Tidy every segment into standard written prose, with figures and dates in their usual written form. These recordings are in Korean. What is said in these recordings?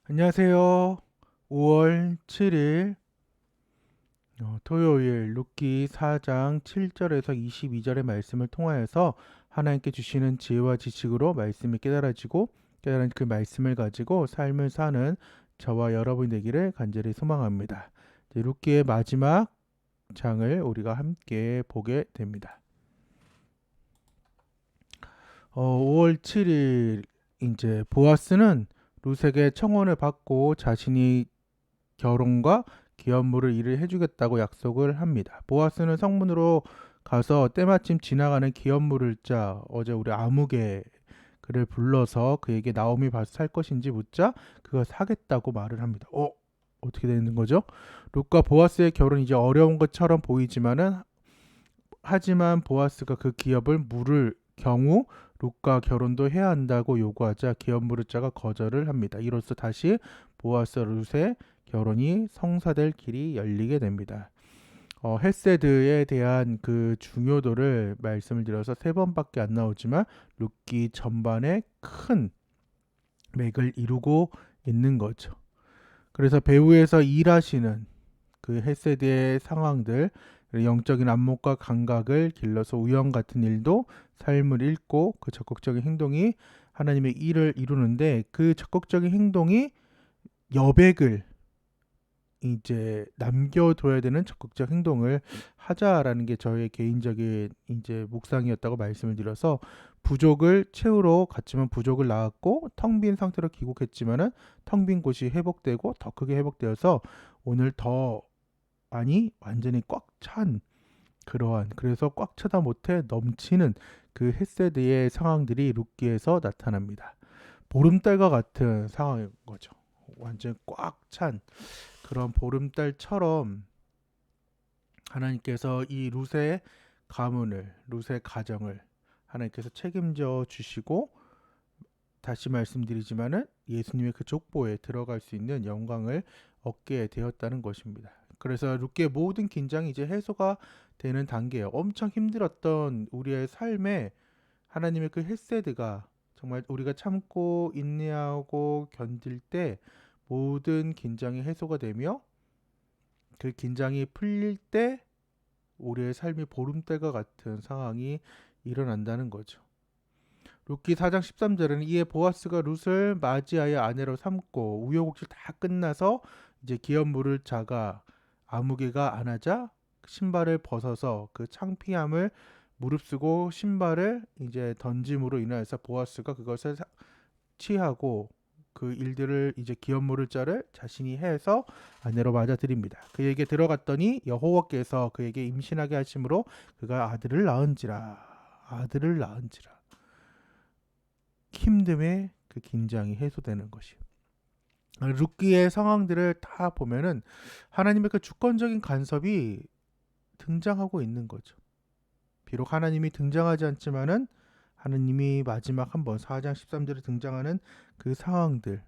안녕하세요. 5월 7일 토요일 룻기 4장 7절에서 22절의 말씀을 통하여서 하나님께 주시는 지혜와 지식으로 말씀이 깨달아지고 깨달은 그 말씀을 가지고 삶을 사는 저와 여러분이 되기를 간절히 소망합니다. 이제 룻기의 마지막 장을 우리가 함께 보게 됩니다. 5월 7일 이제 보아스는 룻에게 청혼을 받고 자신이 결혼과 기업물을 일을 해주겠다고 약속을 합니다. 보아스는 성문으로 가서 때마침 지나가는 기업물을 짜 어제 우리 아무개 그를 불러서 그에게 나오미 봐서 살 것인지 묻자 그가 사겠다고 말을 합니다. 어떻게 되는 거죠? 룻과 보아스의 결혼이 이제 어려운 것처럼 보이지만은 하지만 보아스가 그 기업을 물을 경우 룻과 결혼도 해야 한다고 요구하자 기업 무르자가 거절을 합니다. 이로써 다시 보아스 룻의 결혼이 성사될 길이 열리게 됩니다. 헤세드에 대한 그 중요도를 말씀을 드려서 세 번밖에 안 나오지만 룻기 전반에 큰 맥을 이루고 있는 거죠. 그래서 배후에서 일하시는 그 헤세드의 상황들, 영적인 안목과 감각을 길러서 우연 같은 일도 삶을 읽고 그 적극적인 행동이 하나님의 일을 이루는데 그 적극적인 행동이 여백을 이제 남겨둬야 되는 적극적 행동을 하자라는 게 저의 개인적인 이제 묵상이었다고 말씀을 드려서 부족을 채우러 갔지만 부족을 낳았고 텅 빈 상태로 귀국했지만은 텅 빈 곳이 회복되고 더 크게 회복되어서 오늘 더 아니 완전히 꽉 찬 그러한 그래서 꽉 차다 못해 넘치는 그 헤세드의 상황들이 룻기에서 나타납니다. 보름달과 같은 상황인 거죠. 완전 꽉 찬 그런 보름달처럼 하나님께서 이 룻의 가문을 룻의 가정을 하나님께서 책임져 주시고 다시 말씀드리지만은 예수님의 그 족보에 들어갈 수 있는 영광을 얻게 되었다는 것입니다. 그래서 룻기의 모든 긴장이 이제 해소가 되는 단계예요. 엄청 힘들었던 우리의 삶에 하나님의 그 헤세드가 정말 우리가 참고 인내하고 견딜 때 모든 긴장이 해소가 되며 그 긴장이 풀릴 때 우리의 삶이 보름달과 같은 상황이 일어난다는 거죠. 룻기 4장 13절에는 이에 보아스가 룻을 맞이하여 아내로 삼고 우여곡절 다 끝나서 이제 기업 물을 자가 아무개가 안 하자 신발을 벗어서 그 창피함을 무릅쓰고 신발을 이제 던짐으로 인하여서 보아스가 그것을 취하고 그 일들을 이제 기업 물을 자를 자신이 해서 아내로 맞아들입니다. 그에게 들어갔더니 여호와께서 그에게 임신하게 하심으로 그가 아들을 낳은지라 힘듦의 그 긴장이 해소되는 것이. 룻기의 상황들을 다 보면은 하나님의 그 주권적인 간섭이 등장하고 있는 거죠. 비록 하나님이 등장하지 않지만은 하나님이 마지막 한번 4장 13절에 등장하는 그 상황들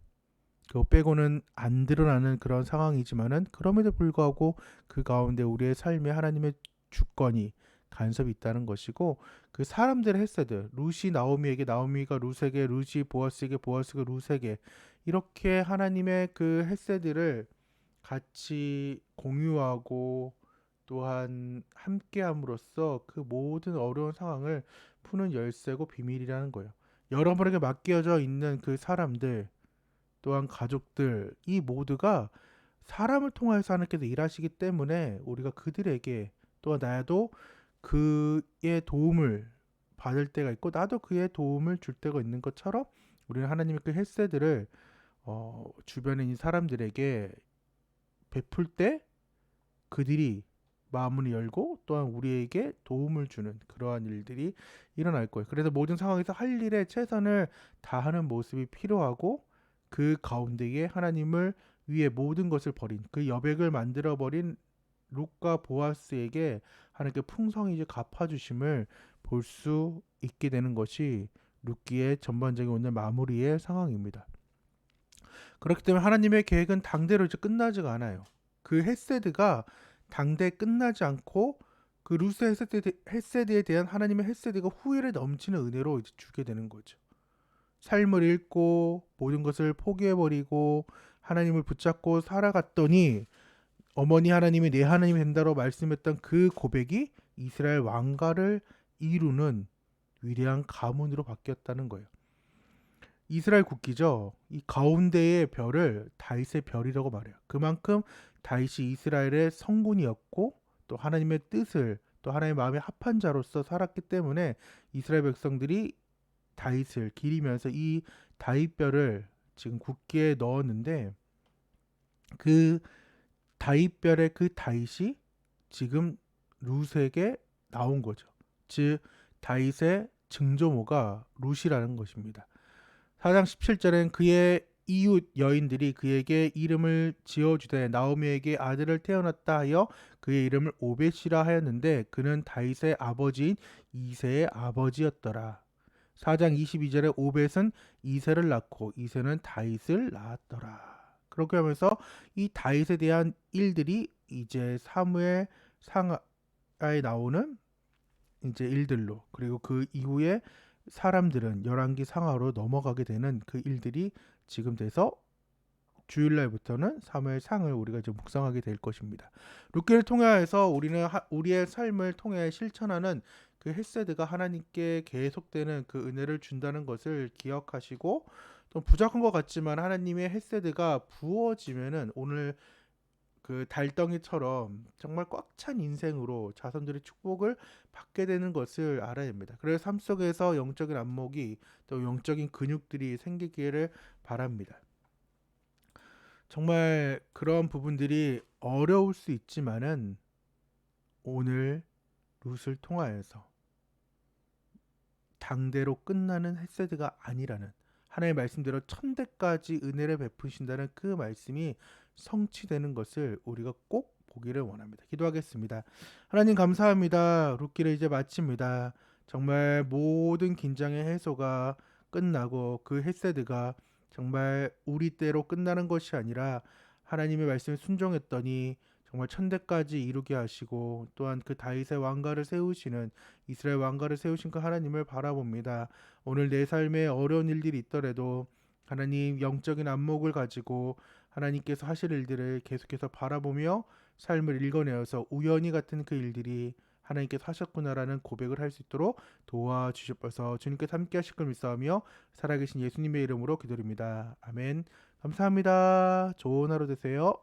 그거 빼고는 안 드러나는 그런 상황이지만은 그럼에도 불구하고 그 가운데 우리의 삶에 하나님의 주권이 간섭이 있다는 것이고 그 사람들의 헤세드 룻이 나오미에게 나오미가 룻에게 룻이 보아스에게 보아스가 룻에게 이렇게 하나님의 그 헤세드를 같이 공유하고 또한 함께함으로써 그 모든 어려운 상황을 푸는 열쇠고 비밀이라는 거예요. 여러분에게 맡겨져 있는 그 사람들 또한 가족들 이 모두가 사람을 통해서 하나님께서 일하시기 때문에 우리가 그들에게 또한 나도 그의 도움을 받을 때가 있고 나도 그의 도움을 줄 때가 있는 것처럼 우리는 하나님의 그 헬세들을 주변에 있는 사람들에게 베풀 때 그들이 마음을 열고 또한 우리에게 도움을 주는 그러한 일들이 일어날 거예요. 그래서 모든 상황에서 할 일에 최선을 다하는 모습이 필요하고 그 가운데에 하나님을 위해 모든 것을 버린 그 여백을 만들어 버린 룻과 보아스에게 하나님께 풍성히 이제 갚아주심을 볼 수 있게 되는 것이 룻기의 전반적인 오늘 마무리의 상황입니다. 그렇기 때문에 하나님의 계획은 당대로 이제 끝나지가 않아요. 그 헤세드가 당대 끝나지 않고 그 룻의 헤세드에 대한 하나님의 헤세드가 후회를 넘치는 은혜로 이제 주게 되는 거죠. 삶을 잃고 모든 것을 포기해버리고 하나님을 붙잡고 살아갔더니 어머니 하나님이 내 하나님이 된다고 말씀했던 그 고백이 이스라엘 왕가를 이루는 위대한 가문으로 바뀌었다는 거예요. 이스라엘 국기죠. 이 가운데의 별을 다윗의 별이라고 말해요. 그만큼 다윗이 이스라엘의 성군이었고 또 하나님의 뜻을 또 하나님의 마음에 합한 자로서 살았기 때문에 이스라엘 백성들이 다윗을 기리면서 이 다윗별을 지금 국기에 넣었는데 그 다윗별의 그 다윗이 지금 룻에게 나온 거죠. 즉 다윗의 증조모가 룻이라는 것입니다. 4장 17절엔 그의 이웃 여인들이 그에게 이름을 지어주되 나오미에게 아들을 태어났다 하여 그의 이름을 오벳이라 하였는데 그는 다윗의 아버지인 이새의 아버지였더라. 4장 22절에 오벳은 이새를 낳고 이새는 다윗을 낳았더라. 그렇게 하면서 이 다윗에 대한 일들이 이제 사무엘 상하에 나오는 이제 일들로 그리고 그 이후에 사람들은 열왕기 상하로 넘어가게 되는 그 일들이 지금 돼서 주일날부터는 사무엘 상을 우리가 이제 묵상하게 될 것입니다. 룻기를 통해서 우리는 우리의 삶을 통해 실천하는 그 헤세드가 하나님께 계속되는 그 은혜를 준다는 것을 기억하시고 또 부족한 것 같지만 하나님의 헤세드가 부어지면은 오늘 그 달덩이처럼 정말 꽉 찬 인생으로 자손들의 축복을 받게 되는 것을 알아야 합니다. 그래서 삶 속에서 영적인 안목이 또 영적인 근육들이 생기기를 바랍니다. 정말 그런 부분들이 어려울 수 있지만은 오늘 룻을 통하여서 당대로 끝나는 헤세드가 아니라는 하나님의 말씀대로 천대까지 은혜를 베푸신다는 그 말씀이 성취되는 것을 우리가 꼭 보기를 원합니다. 기도하겠습니다. 하나님 감사합니다. 룻기를 이제 마칩니다. 정말 모든 긴장의 해소가 끝나고 그 헤세드가 정말 우리 때로 끝나는 것이 아니라 하나님의 말씀에 순종했더니 정말 천대까지 이루게 하시고 또한 그 다윗의 왕가를 세우시는 이스라엘 왕가를 세우신 그 하나님을 바라봅니다. 오늘 내 삶에 어려운 일들이 있더라도 하나님 영적인 안목을 가지고 하나님께서 하실 일들을 계속해서 바라보며 삶을 읽어내어서 우연히 같은 그 일들이 하나님께서 하셨구나라는 고백을 할 수 있도록 도와주셔서 주님께서 함께 하실 걸 믿사오며 살아계신 예수님의 이름으로 기도드립니다. 아멘. 감사합니다. 좋은 하루 되세요.